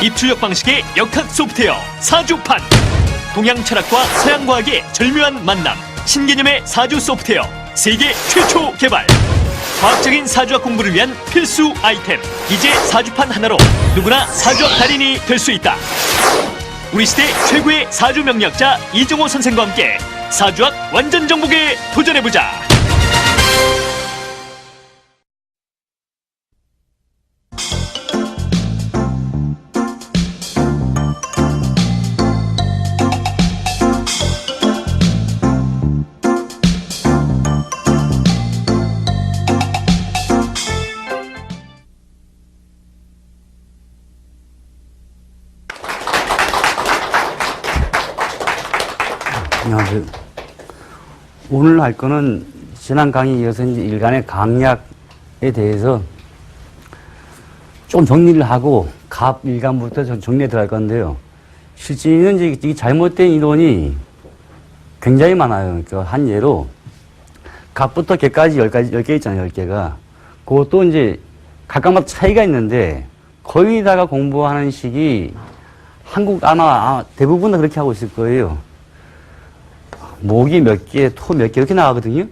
입출력 방식의 역학 소프트웨어 사주판. 동양 철학과 서양 과학의 절묘한 만남. 신개념의 사주 소프트웨어 세계 최초 개발. 과학적인 사주학 공부를 위한 필수 아이템. 이제 사주판 하나로 누구나 사주학 달인이 될 수 있다. 우리 시대 최고의 사주 명리학자 이종호 선생과 함께 사주학 완전 정복에 도전해보자. 안녕하세요. 오늘 할 거는 지난 강의 이어서 이제 일간의 강약에 대해서 좀 정리를 하고 갑 일간부터 정리해 들어갈 건데요. 실제는 이제 잘못된 이론이 굉장히 많아요. 그러니까 한 예로 갑부터 개까지 10개 있잖아요. 10개가. 그것도 이제 각각마다 차이가 있는데 거의 다가 공부하는 식이 한국 아마 대부분 다 그렇게 하고 있을 거예요. 목이 몇 개, 토 몇 개 이렇게 나가거든요.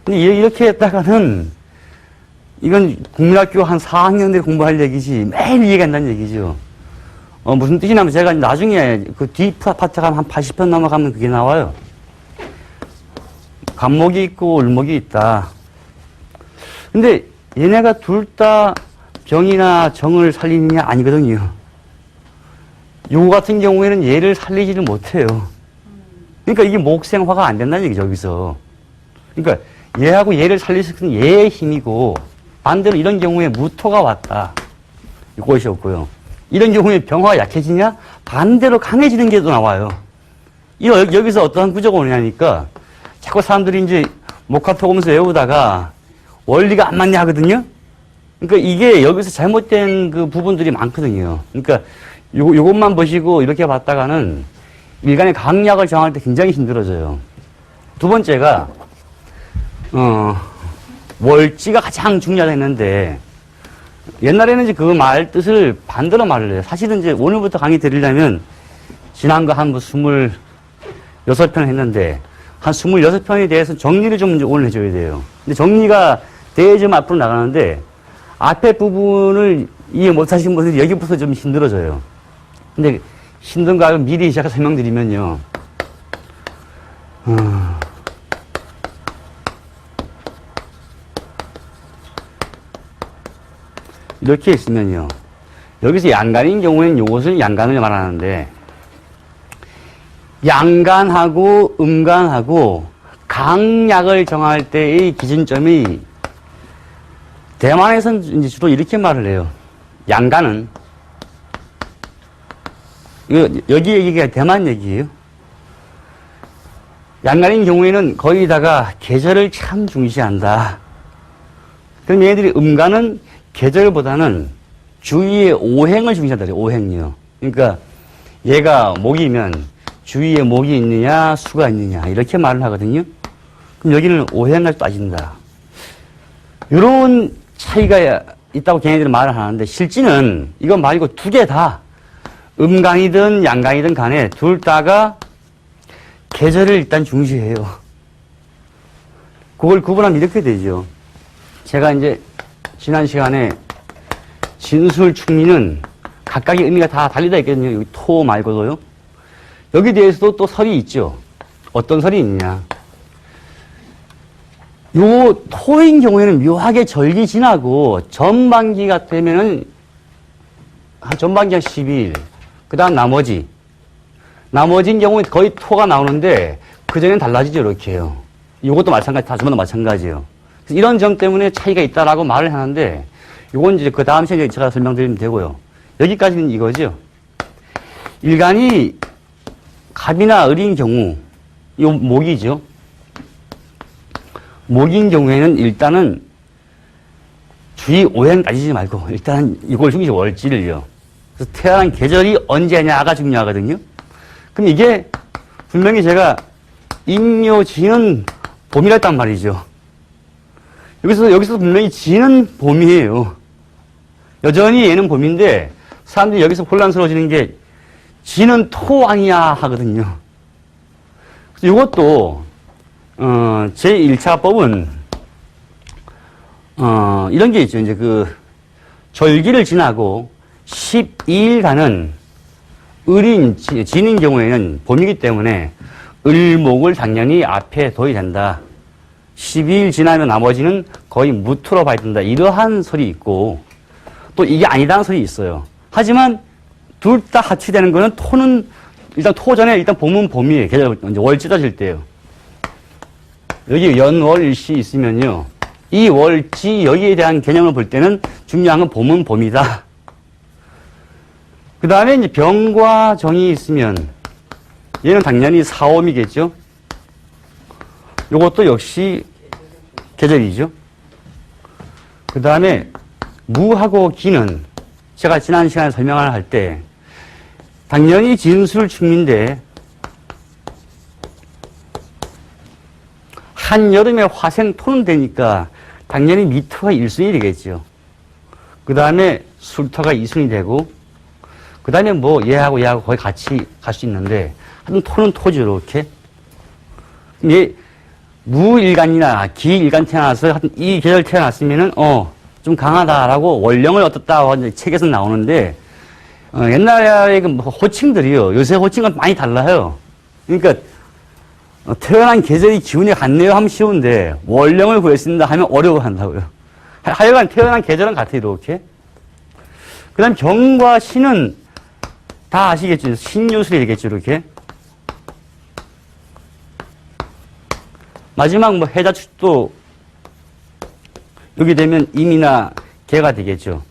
근데 이렇게 했다가는 이건 국민학교 한 4학년 때 공부할 얘기지 매일 이해가 안 된다는 얘기죠. 무슨 뜻이냐면 제가 나중에 그 뒤 파트가 한 80편 넘어가면 그게 나와요. 갑목이 있고 을목이 있다. 근데 얘네가 둘 다 병이나 정을 살리느냐 아니거든요. 요거 같은 경우에는 얘를 살리지를 못해요. 그러니까 이게 목생화가 안 된다는 얘기죠, 여기서. 그러니까 얘하고 얘를 살릴 수 있는 얘의 힘이고, 반대로 이런 경우에 무토가 왔다. 이것이었고요. 이런 경우에 병화가 약해지냐? 반대로 강해지는 게 또 나와요. 여기서 어떠한 구조가 오냐니까, 자꾸 사람들이 이제 목화토 보면서 외우다가 원리가 안 맞냐 하거든요? 그러니까 이게 여기서 잘못된 그 부분들이 많거든요. 그러니까 요것만 보시고 이렇게 봤다가는 일간의 강약을 정할 때 굉장히 힘들어져요. 두 번째가, 월지가 가장 중요하다 했는데, 옛날에는 이제 그 말 뜻을 반대로 말을 해요. 사실은 이제 오늘부터 강의 드리려면, 지난 거 한 26편 했는데, 한 26편에 대해서 정리를 좀 이제 오늘 해줘야 돼요. 근데 정리가 돼야지만 앞으로 나가는데, 앞에 부분을 이해 못 하신 분들이 여기부터 좀 힘들어져요. 근데, 힘든 거 미리 시작해서 설명드리면요. 이렇게 있으면요. 여기서 양간인 경우에는 이것을 양간을 말하는데, 양간하고 음간하고 강약을 정할 때의 기준점이 대만에서는 이제 주로 이렇게 말을 해요. 양간은 여기 얘기가 대만 얘기예요. 양간인 경우에는 거의다가 계절을 참 중시한다. 그럼 얘네들이 음간은 계절보다는 주위의 오행을 중시한다. 오행이요. 그러니까 얘가 목이면 주위에 목이 있느냐 수가 있느냐 이렇게 말을 하거든요. 그럼 여기는 오행을 따진다. 이런 차이가 있다고 걔네들은 말을 하는데 실제는 이건 말고 두 개 다 음간이든 양간이든 간에 둘 다가 계절을 일단 중시해요. 그걸 구분하면 이렇게 되죠. 제가 이제 지난 시간에 진술, 충리는 각각의 의미가 다 달리다 있거든요. 여기 토 말고도요. 여기 대해서도 또 설이 있죠. 어떤 설이 있냐. 요 토인 경우에는 묘하게 절기 지나고 전반기가 되면은 전반기 한 12일. 그 다음 나머지인 경우에 거의 토가 나오는데, 그전엔 달라지죠, 이렇게 해요. 이것도 마찬가지, 다 전부 다 마찬가지예요. 이런 점 때문에 차이가 있다라고 말을 하는데, 이건 이제 그 다음 시간에 제가 설명드리면 되고요. 여기까지는 이거죠. 일간이 갑이나 을인 경우, 이 목이죠. 목인 경우에는 일단은 주위 오행 따지지 말고, 일단 이걸 중시 월지를요. 그래서 태어난 계절이 언제냐가 중요하거든요. 그럼 이게 분명히 제가 임묘지는 봄이라 했단 말이죠. 여기서 분명히 지는 봄이에요. 여전히 얘는 봄인데 사람들이 여기서 혼란스러워지는 게 지는 토 아니야 하거든요. 그래서 이것도 제1차법은 이런 게 있죠. 이제 그 절기를 지나고 12일간은 을인 지는 경우에는 봄이기 때문에 을목을 당연히 앞에 둬야 된다. 12일 지나면 나머지는 거의 무토로 봐야 된다. 이러한 설이 있고 또 이게 아니다는 설이 있어요. 하지만 둘 다 합치되는 거는 토는 일단 토 전에 일단 봄은 봄이에요. 계절 이제 월 찢어질 때요. 여기 연월일시 있으면요. 이 월지 여기에 대한 개념을 볼 때는 중요한 건 봄은 봄이다. 그 다음에 이제 병과 정이 있으면 얘는 당연히 사오미겠죠. 요것도 역시 계절이죠. 그 다음에 무하고 기는 제가 지난 시간에 설명을 할 때 당연히 진술충인데 한여름에 화생 토는 되니까 당연히 미토가 1순위 되겠죠. 그 다음에 술토가 2순위 되고 그 다음에 뭐 얘하고 얘하고 거의 같이 갈 수 있는데 하여튼 토는 토죠. 이렇게. 얘 무일간이나 기일간 태어나서 하여튼 이 계절 태어났으면은 좀 강하다라고 원령을 얻었다고 이제 책에서 나오는데 옛날에 그 호칭들이요. 요새 호칭은 많이 달라요. 그러니까 태어난 계절이 기운이 같네요 하면 쉬운데 원령을 구했습니다 하면 어려워한다고요. 하여간 태어난 계절은 같아요. 이렇게. 그 다음 병과 신은 다 아시겠죠. 신유술이 되겠죠. 이렇게. 마지막 뭐 해자축도 여기 되면 임이나 개가 되겠죠.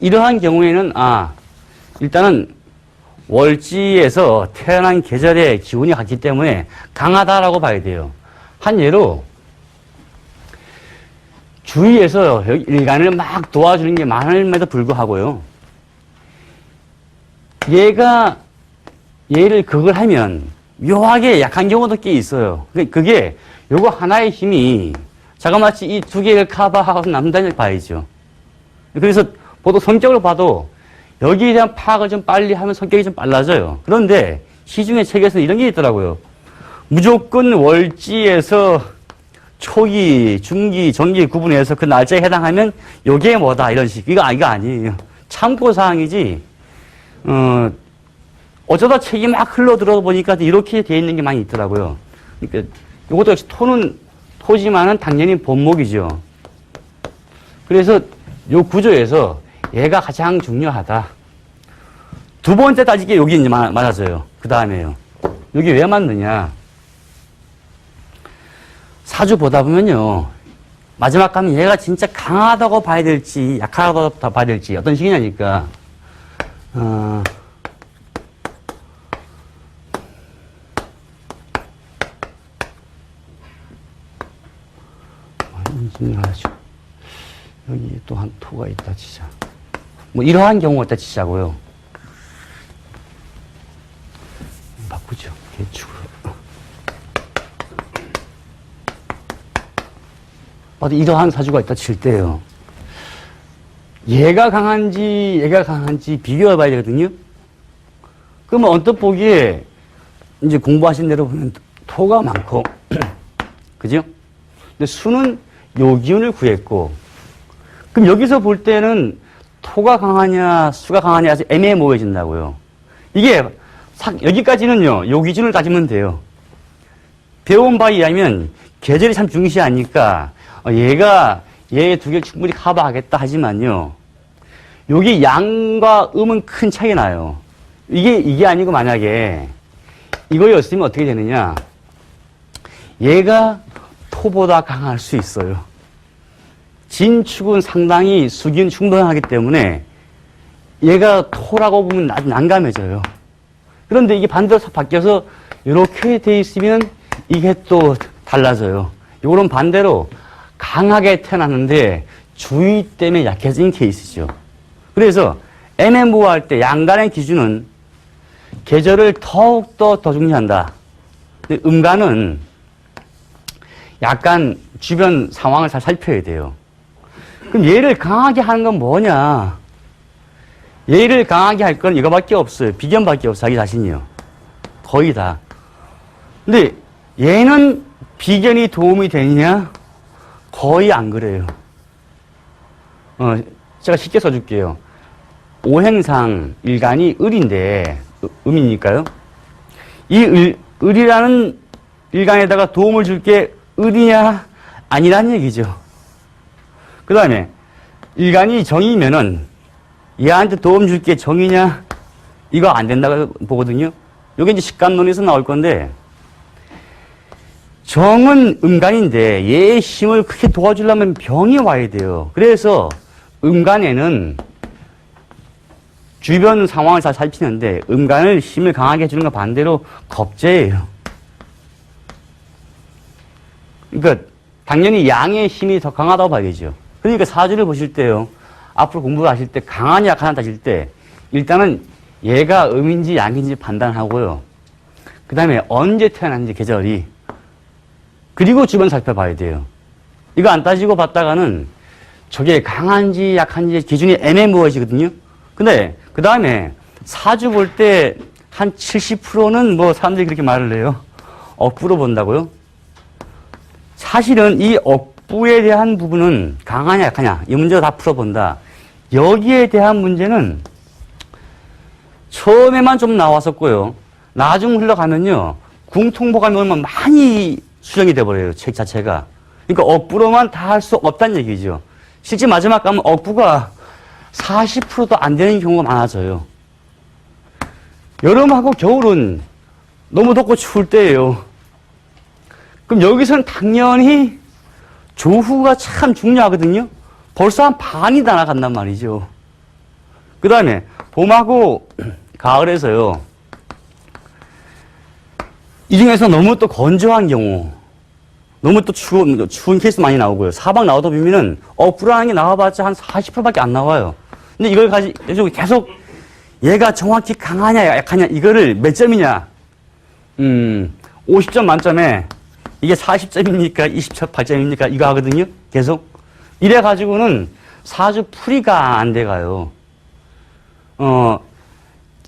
이러한 경우에는 일단은 월지에서 태어난 계절의 기운이 같기 때문에 강하다라고 봐야 돼요. 한 예로 주위에서 일간을 막 도와주는 게 많음에도 불구하고요. 얘를 그걸 하면 묘하게 약한 경우도 꽤 있어요. 그게 요거 하나의 힘이 자그마치 이 두 개를 커버하고 남다를 봐야죠. 그래서 보통 성격을 봐도 여기에 대한 파악을 좀 빨리 하면 성격이 좀 빨라져요. 그런데 시중의 책에서 이런 게 있더라고요. 무조건 월지에서 초기, 중기, 정기 구분해서 그 날짜에 해당하면 요게 뭐다 이런 식. 이거 아니에요. 참고사항이지. 어쩌다 책이 막 흘러들어 보니까 이렇게 돼 있는 게 많이 있더라고요. 그러니까 이것도 역시 토지만은 당연히 본목이죠. 그래서 요 구조에서 얘가 가장 중요하다. 두 번째 따지게 여기 이제 맞아져요. 그 다음에요. 여기 왜 맞느냐. 사주 보다 보면요. 마지막 가면 얘가 진짜 강하다고 봐야 될지, 약하다고 봐야 될지, 어떤 식이냐니까. 여기 또 한 토가 있다 치자. 뭐 이러한 경우가 있다 치자고요. 바꾸죠. 개축으로. 이러한 사주가 있다 칠 때요. 얘가 강한지 비교해 봐야 되거든요. 그러면 언뜻 보기에 이제 공부하신 대로 보면 토가 많고, 그죠? 근데 수는 요 기운을 구했고, 그럼 여기서 볼 때는 토가 강하냐, 수가 강하냐 아주 애매모호해진다고요. 이게 여기까지는요, 요 기준을 따지면 돼요. 배운 바에 의하면 계절이 참 중시하니까 얘가 얘 두 개를 충분히 커버하겠다 하지만요, 여기 양과 음은 큰 차이 나요. 이게 아니고 만약에 이거였으면 어떻게 되느냐, 얘가 토보다 강할 수 있어요. 진축은 상당히 수기운 충분하기 때문에 얘가 토라고 보면 난감해져요. 그런데 이게 반대로 바뀌어서 이렇게 돼 있으면 이게 또 달라져요. 이거는 반대로 강하게 태어났는데 주의 때문에 약해진 케이스죠. 그래서 애매모호할 때 양간의 기준은 계절을 더욱더 더 중요한다. 근데 음간은 약간 주변 상황을 잘 살펴야 돼요. 그럼 얘를 강하게 하는 건 뭐냐? 얘를 강하게 할 건 이거밖에 없어요. 비견밖에 없어, 자기 자신이요. 거의 다. 근데 얘는 비견이 도움이 되느냐? 거의 안 그래요. 제가 쉽게 써줄게요. 오행상 일간이 을인데, 음이니까요. 이 을이라는 일간에다가 도움을 줄 게 을이냐? 아니란 얘기죠. 그 다음에 일간이 정이면은 얘한테 도움 줄 게 정이냐? 이거 안 된다고 보거든요. 이게 이제 식감론에서 나올 건데, 정은 음간인데 얘의 힘을 크게 도와주려면 병이 와야 돼요. 그래서 음간에는 주변 상황을 잘 살피는데 음간을 힘을 강하게 해주는 건 반대로 겁재예요. 그러니까 당연히 양의 힘이 더 강하다고 봐야죠. 그러니까 사주를 보실 때요. 앞으로 공부를 하실 때 강하냐 약하냐 따질 때 일단은 얘가 음인지 양인지 판단하고요. 그 다음에 언제 태어났는지 계절이 그리고 주변 살펴봐야 돼요. 이거 안 따지고 봤다가는 저게 강한지 약한지 기준이 애매모호해지거든요. 근데 그 다음에 사주 볼 때 한 70%는 뭐 사람들이 그렇게 말을 해요. 억부로 본다고요? 사실은 이 억부에 대한 부분은 강하냐 약하냐 이 문제가 다 풀어본다. 여기에 대한 문제는 처음에만 좀 나왔었고요. 나중 흘러가면요. 궁통보감이 오면 많이 수정이 돼버려요. 책 자체가. 그러니까 억부로만 다 할 수 없다는 얘기죠. 실제 마지막 가면 억부가 40%도 안 되는 경우가 많아져요. 여름하고 겨울은 너무 덥고 추울 때예요. 그럼 여기서는 당연히 조후가 참 중요하거든요. 벌써 한 반이 다 나간단 말이죠. 그 다음에 봄하고 가을에서요. 이 중에서 너무 또 건조한 경우, 너무 또 추운 케이스 많이 나오고요. 사방 나오다 보면은, 불안한 게 나와봤자 한 40%밖에 안 나와요. 근데 이걸 가지고 계속 얘가 정확히 강하냐, 약하냐, 이거를 몇 점이냐. 50점 만점에 이게 40점입니까? 28점입니까? 이거 하거든요. 계속. 이래가지고는 사주 풀이가 안 돼가요.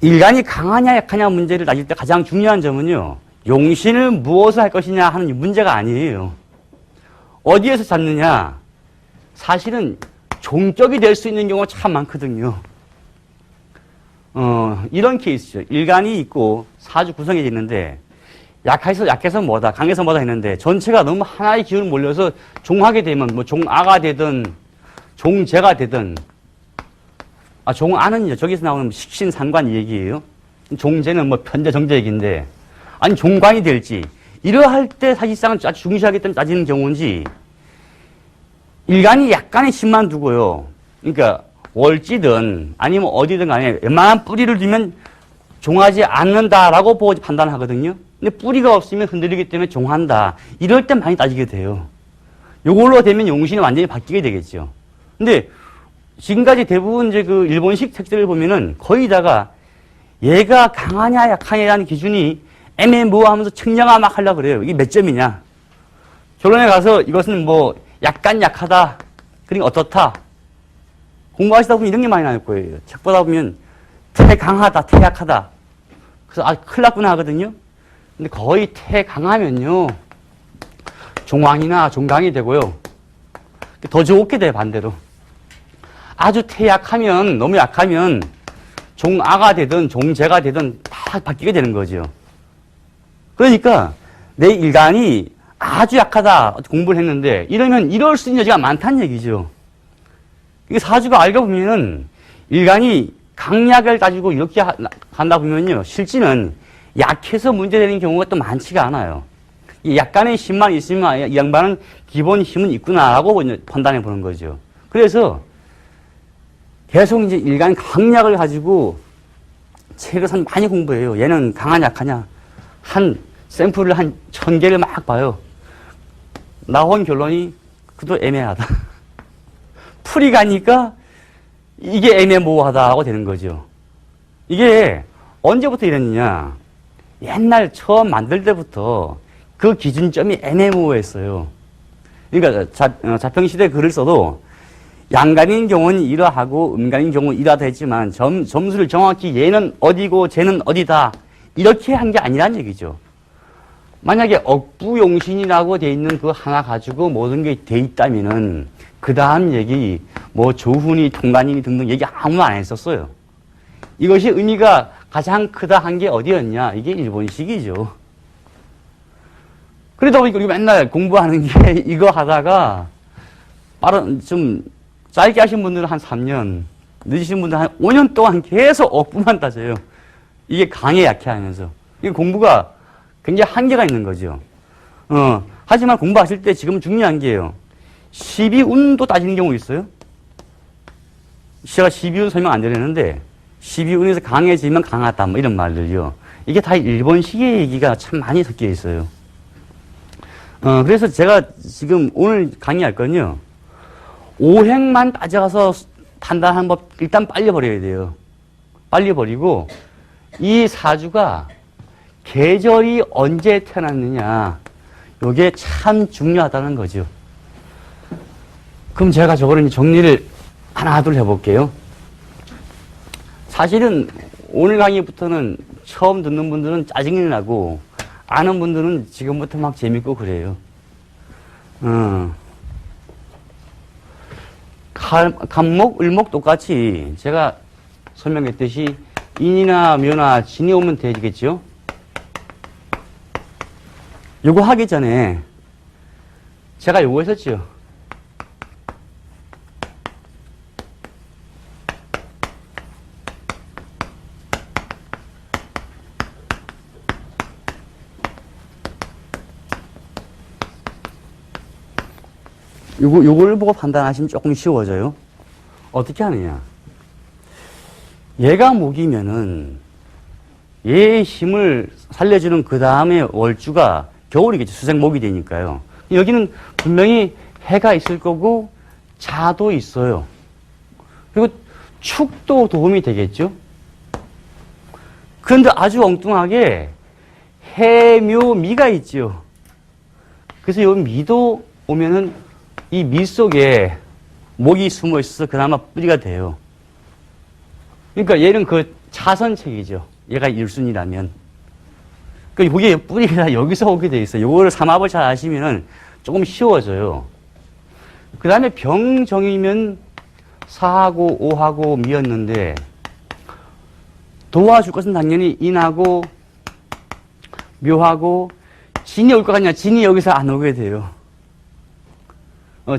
일간이 강하냐, 약하냐 문제를 따질 때 가장 중요한 점은요. 용신을 무엇을 할 것이냐 하는 문제가 아니에요. 어디에서 찾느냐? 사실은 종격이 될 수 있는 경우가 참 많거든요. 이런 케이스죠. 일간이 있고 사주 구성이 있는데 약해서 뭐다, 강해서 뭐다 했는데 전체가 너무 하나의 기운을 몰려서 종하게 되면 뭐 종아가 되든 종재가 되든 종아는 저기서 나오는 식신상관 이 얘기예요. 종재는 뭐 편재 정재 얘기인데 아니 종관이 될지 이러할 때 사실상은 아주 중시하겠다는 따지는 경우인지 일간이 약간의 힘만 두고요. 그러니까 월지든 아니면 어디든 간에 웬만한 뿌리를 두면 종하지 않는다라고 보고 판단하거든요. 근데 뿌리가 없으면 흔들리기 때문에 종한다. 이럴 때 많이 따지게 돼요. 요걸로 되면 용신이 완전히 바뀌게 되겠죠. 근데 지금까지 대부분 이제 그 일본식 책들을 보면은 거의 다가 얘가 강하냐 약하냐라는 기준이 애매모호하면서 측량화 막 하려고 그래요. 이게 몇 점이냐. 결론에 가서 이것은 뭐 약간 약하다. 그러니까 어떻다. 공부하시다 보면 이런 게 많이 나올 거예요. 책 보다 보면 태강하다, 태약하다. 그래서 큰일 났구나 하거든요. 근데 거의 태강하면요. 종왕이나 종강이 되고요. 더 좋게 돼요, 반대로. 아주 태약하면, 너무 약하면 종아가 되든 종재가 되든 다 바뀌게 되는 거죠. 그러니까 내 일간이 아주 약하다 공부를 했는데 이러면 이럴 수 있는 여지가 많다는 얘기죠. 이게 사주가 알고 보면은 일간이 강약을 따지고 이렇게 한다 보면요. 실제는 약해서 문제되는 경우가 또 많지가 않아요. 약간의 힘만 있으면 이 양반은 기본 힘은 있구나라고 판단해 보는 거죠. 그래서 계속 이제 일간 강약을 가지고 책을 많이 공부해요. 얘는 강하냐 약하냐. 한 샘플을 한 1000개를 막 봐요. 나온 결론이 그도 애매하다. 풀이 가니까 이게 애매모호하다고 되는 거죠. 이게 언제부터 이랬느냐. 옛날 처음 만들 때부터 그 기준점이 애매모호했어요. 그러니까 자평시대 글을 써도 양간인 경우는 이러하고 음간인 경우는 이러하다 했지만 점수를 정확히 얘는 어디고 쟤는 어디다 이렇게 한 게 아니란 얘기죠. 만약에 억부용신이라고 돼 있는 그 하나 가지고 모든 게 돼 있다면은 그 다음 얘기 뭐 조훈이 통간이니 등등 얘기 아무도 안 했었어요. 이것이 의미가 가장 크다 한 게 어디였냐? 이게 일본식이죠. 그러다 보니까 우리가 맨날 공부하는 게 이거 하다가 좀 짧게 하신 분들은 한 3년, 늦으신 분들은 한 5년 동안 계속 억부만 따져요. 이게 강에 약해 하면서. 이 공부가 굉장히 한계가 있는 거죠. 하지만 공부하실 때 지금 중요한 게요. 12운도 따지는 경우 있어요. 제가 12운 설명 안 드렸는데 12운에서 강해지면 강하다 뭐 이런 말들요. 이게 다 일본식의 얘기가 참 많이 섞여 있어요. 그래서 제가 지금 오늘 강의할 건요. 오행만 따져가서 판단하는 법 일단 빨리 버려야 돼요. 빨리 버리고 이 사주가 계절이 언제 태어났느냐 이게 참 중요하다는 거죠. 그럼 제가 저거를 정리를 하나 둘 해볼게요. 사실은 오늘 강의부터는 처음 듣는 분들은 짜증이 나고 아는 분들은 지금부터 막 재밌고 그래요. 간목, 을목 똑같이 제가 설명했듯이 인이나 묘나 진이 오면 되겠죠. 요거 하기 전에 제가 요거 했었죠. 요걸 보고 판단하시면 조금 쉬워져요. 어떻게 하느냐. 얘가 목이면은 얘의 힘을 살려주는 그 다음에 월주가 겨울이겠죠. 수생목이 되니까요. 여기는 분명히 해가 있을 거고 자도 있어요. 그리고 축도 도움이 되겠죠. 그런데 아주 엉뚱하게 해, 묘, 미가 있죠. 그래서 요 미도 오면은 이 미 속에 목이 숨어 있어서 그나마 뿌리가 돼요. 그러니까 얘는 그 차선책이죠. 얘가 일순이라면. 그러니까 그게 뿌리가 여기서 오게 돼 있어요. 요거를 삼합을 잘 아시면은 조금 쉬워져요. 그 다음에 병정이면 사하고 오하고 미였는데 도와줄 것은 당연히 인하고 묘하고 진이 올 것 같냐? 진이 여기서 안 오게 돼요.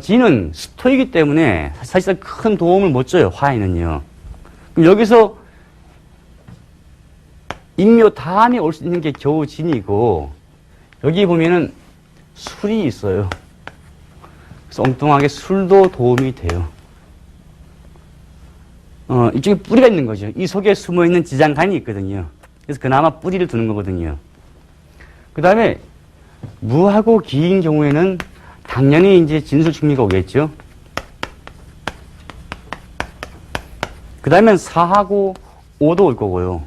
진은 스토이기 때문에 사실상 큰 도움을 못 줘요. 화에는요. 그럼 여기서 인묘 다음에 올 수 있는 게 겨우 진이고 여기 보면은 술이 있어요. 그래서 엉뚱하게 술도 도움이 돼요. 이쪽에 뿌리가 있는 거죠. 이 속에 숨어있는 지장간이 있거든요. 그래서 그나마 뿌리를 두는 거거든요. 그 다음에 무하고 기인 경우에는 당연히 이제 진술충리가 오겠죠. 그 다음엔 사하고 오도 올 거고요.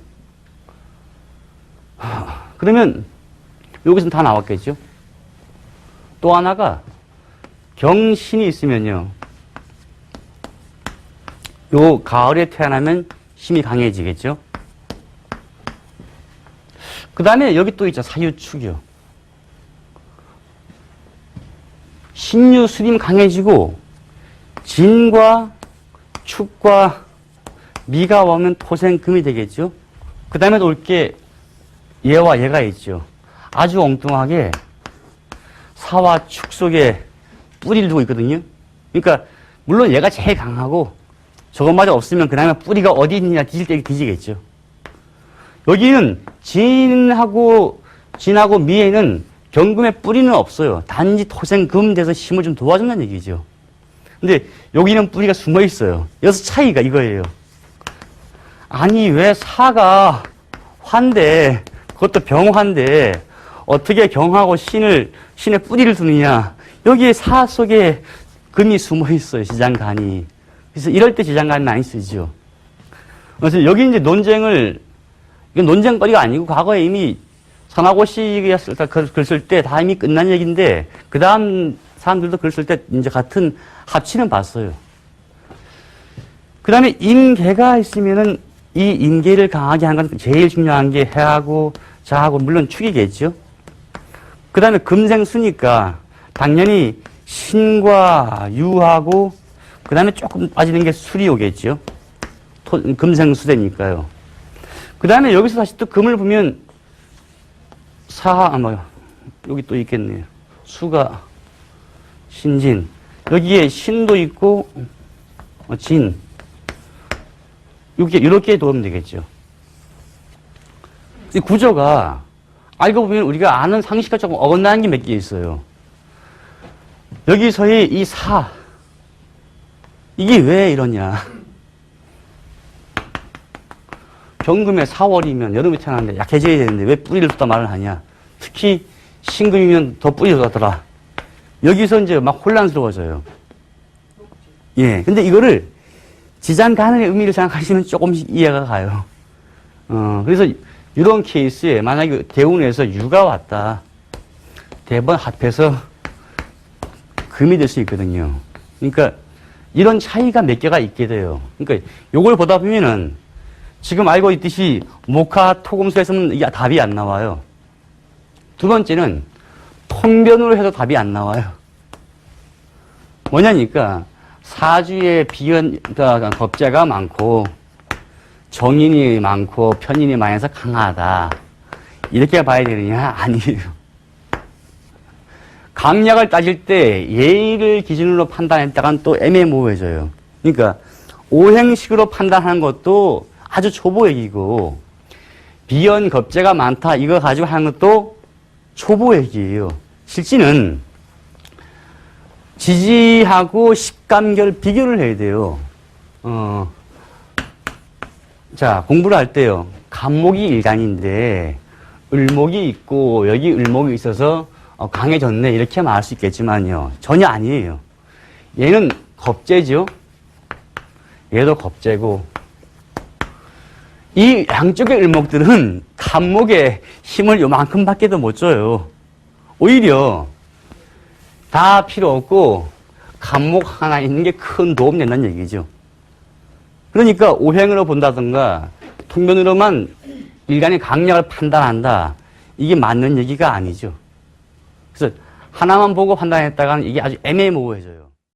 그러면 여기서는 다 나왔겠죠. 또 하나가 경신이 있으면요. 요 가을에 태어나면 힘이 강해지겠죠. 그 다음에 여기 또 있죠. 사유축이요. 신유 수림 강해지고 진과 축과 미가 오면 토생금이 되겠죠. 그 다음에 올 게 얘와 얘가 있죠. 아주 엉뚱하게 사와 축 속에 뿌리를 두고 있거든요. 그러니까 물론 얘가 제일 강하고 저것마저 없으면 그 다음에 뿌리가 어디 있느냐 뒤질 때 뒤지겠죠. 여기는 진하고 미에는 경금에 뿌리는 없어요. 단지 토생금 돼서 힘을 좀 도와준다는 얘기죠. 근데 여기는 뿌리가 숨어 있어요. 여기서 차이가 이거예요. 아니 왜 사가 화인데 그것도 병화인데 어떻게 경하고 신의 뿌리를 두느냐. 여기에 사 속에 금이 숨어 있어요. 지장간이. 그래서 이럴 때 지장간이 많이 쓰죠. 그래서 여기 이제 이건 논쟁거리가 아니고 과거에 이미 선하고 씨가 글 쓸 때 다 이미 끝난 얘기인데 그 다음 사람들도 글 쓸 때 이제 같은 합치는 봤어요. 그 다음에 임계가 있으면은 이 임계를 강하게 하는 건 제일 중요한 게 해하고 자하고 물론 축이겠죠. 그 다음에 금생수니까 당연히 신과 유하고 그 다음에 조금 빠지는 게 술이 오겠죠. 금생수대니까요. 그 다음에 여기서 다시 또 금을 보면 여기 또 있겠네요. 수가 신진. 여기에 신도 있고 진. 이렇게 도우면 되겠죠. 이 구조가 알고 보면 우리가 아는 상식과 조금 어긋나는 게 몇 개 있어요. 여기서의 이 사. 이게 왜 이러냐. 경금에 4월이면 여름에 태어났는데 약해져야 되는데 왜 뿌리를 뒀다 말을 하냐. 특히 신금이면 더 뿌리를 뒀더라. 여기서 이제 막 혼란스러워져요. 예. 근데 이거를 지장간의 의미를 생각하시면 조금씩 이해가 가요. 그래서 이런 케이스에 만약에 대운에서 유가 왔다. 대번 합해서 금이 될 수 있거든요. 그러니까 이런 차이가 몇 개가 있게 돼요. 그러니까 요걸 보다 보면은 지금 알고 있듯이 목화 토금수에서는 이게 답이 안 나와요. 두 번째는 통변으로 해도 답이 안 나와요. 뭐냐니까 사주에 겁재가 많고 정인이 많고 편인이 많아서 강하다. 이렇게 봐야 되느냐? 아니에요. 강약을 따질 때 예의를 기준으로 판단했다간 또 애매모호해져요. 그러니까 오행식으로 판단하는 것도 아주 초보 얘기고 비연 겁재가 많다 이거 가지고 하는 것도 초보 얘기예요. 실제는 지지하고 식감결 비교를 해야 돼요. 자, 공부를 할 때요. 간목이 일간인데 을목이 있고 여기 을목이 있어서 강해졌네 이렇게 말할 수 있겠지만요. 전혀 아니에요. 얘는 겁재죠. 얘도 겁재고 이 양쪽의 을목들은 간목에 힘을 요만큼밖에도 못 줘요. 오히려 다 필요 없고 간목 하나 있는 게 큰 도움 된다는 얘기죠. 그러니까 오행으로 본다든가 통변으로만 일간의 강약을 판단한다. 이게 맞는 얘기가 아니죠. 그래서 하나만 보고 판단했다가는 이게 아주 애매모호해져요.